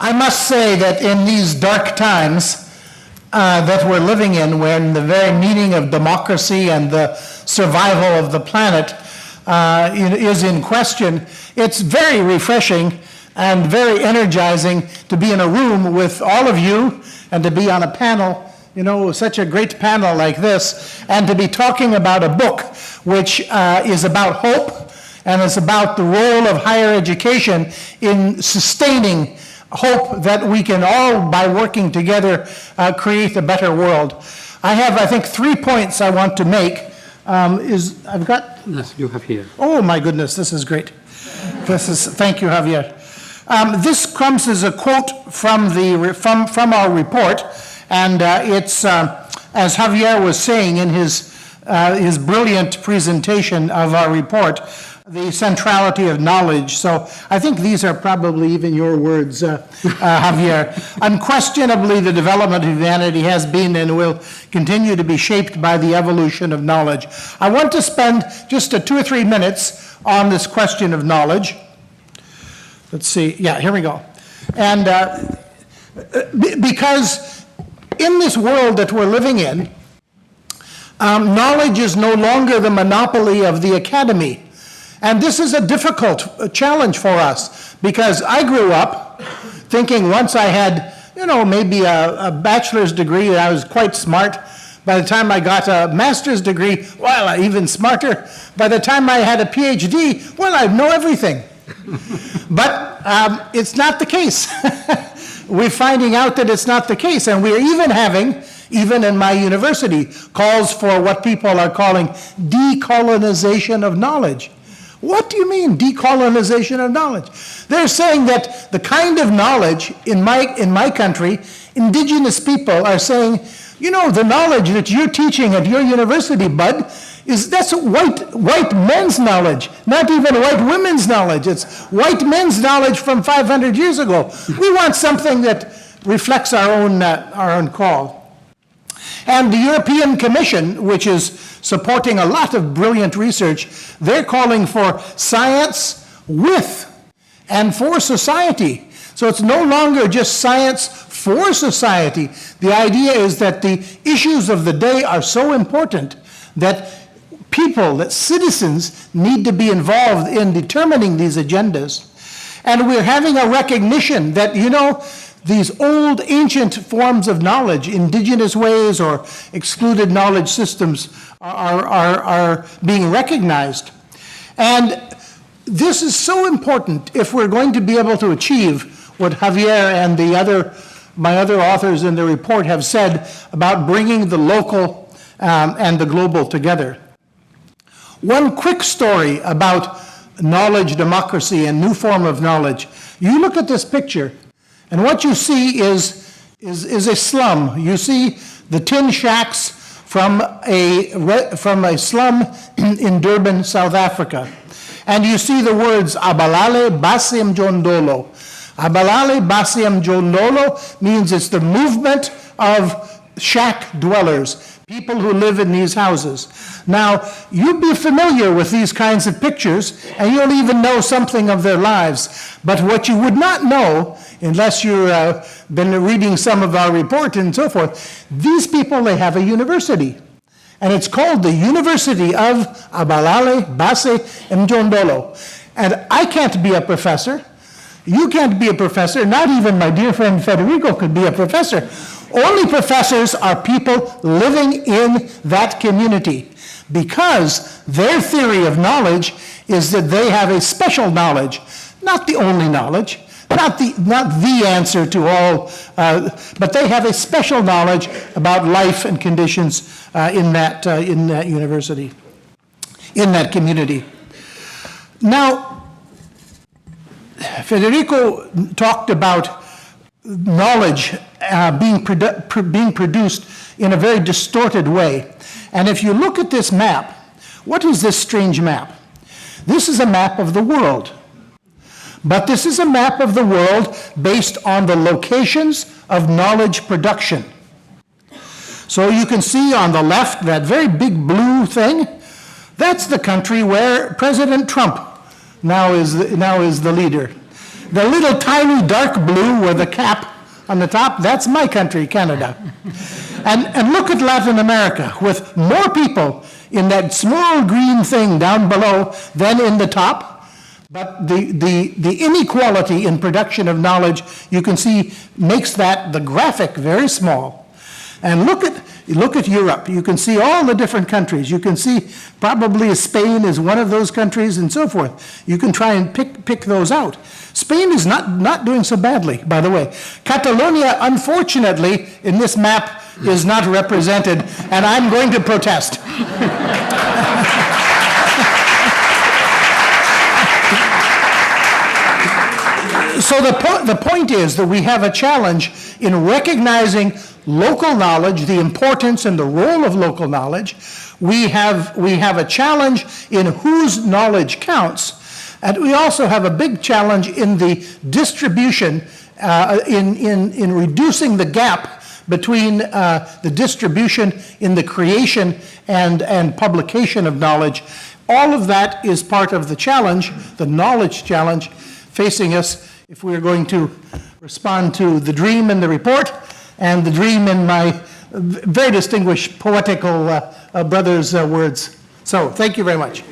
I must say that in these dark times that we're living in, when the very meaning of democracy and the survival of the planet is in question, it's very refreshing and very energizing to be in a room with all of you and to be on a panel, such a great panel like this, and to be talking about a book which is about hope and is about the role of higher education in sustaining hope that we can all, by working together, create a better world. I have, I think, 3 points I want to make. I've got... Yes, you have here. Oh, my goodness, this is great. Thank you, Javier. This comes as a quote from our report, and it's, as Javier was saying in his brilliant presentation of our report, the centrality of knowledge. So I think these are probably even your words, Javier. Unquestionably, the development of humanity has been and will continue to be shaped by the evolution of knowledge. I want to spend just 2 or 3 minutes on this question of knowledge. Let's see. Yeah, here we go. And because in this world that we're living in, knowledge is no longer the monopoly of the academy. And this is a difficult challenge for us, because I grew up thinking once I had, maybe a bachelor's degree, and I was quite smart. By the time I got a master's degree, well, even smarter. By the time I had a PhD, well, I know everything. But it's not the case. We're finding out that it's not the case, and we're even having, even in my university, calls for what people are calling decolonization of knowledge. What do you mean, decolonization of knowledge? They're saying that the kind of knowledge in my country, indigenous people are saying, the knowledge that you're teaching at your university, bud, that's white men's knowledge, not even white women's knowledge. It's white men's knowledge from 500 years ago. We want something that reflects our own call. And the European Commission, which is supporting a lot of brilliant research, they're calling for science with and for society. So it's no longer just science for society. The idea is that the issues of the day are so important that people, that citizens, need to be involved in determining these agendas. And we're having a recognition that, these old, ancient forms of knowledge, indigenous ways or excluded knowledge systems, are being recognized. And this is so important if we're going to be able to achieve what Javier and my other authors in the report have said about bringing the local and the global together. One quick story about knowledge, democracy, and new form of knowledge. You look at this picture, and what you see is a slum. You see the tin shacks from a slum in Durban, South Africa. And you see the words, Abalale Basi Mjondolo. Abalale Basi Mjondolo means it's the movement of shack dwellers, people who live in these houses. Now, you'd be familiar with these kinds of pictures, and you'll even know something of their lives. But what you would not know, unless you've been reading some of our report and so forth, these people, they have a university. And it's called the University of Abalale Basi Mjondolo. And I can't be a professor. You can't be a professor. Not even my dear friend Federico could be a professor. Only professors are people living in that community, because their theory of knowledge is that they have a special knowledge, not the only knowledge, not the answer to all, but they have a special knowledge about life and conditions in that university, in that community. Now, Federico talked about knowledge being produced in a very distorted way. And if you look at this map, what is this strange map? This is a map of the world. But this is a map of the world based on the locations of knowledge production. So you can see on the left, that very big blue thing, that's the country where President Trump now is the leader. The little tiny dark blue with the cap on the top, that's my country, Canada. And look at Latin America, with more people in that small green thing down below than in the top. But the inequality in production of knowledge, you can see, makes that, the graphic, very small. And look at Europe. You can see all the different countries. You can see probably Spain is one of those countries and so forth. You can try and pick those out. Spain is not doing so badly, by the way. Catalonia, unfortunately, in this map is not represented, and I'm going to protest. So the point is that we have a challenge in recognizing local knowledge, the importance and the role of local knowledge. We have a challenge in whose knowledge counts, and we also have a big challenge in the distribution, in reducing the gap between the distribution in the creation and publication of knowledge. All of that is part of the challenge, the knowledge challenge, facing us if we're going to respond to the dream in the report and the dream in my very distinguished poetical brother's words. So, thank you very much.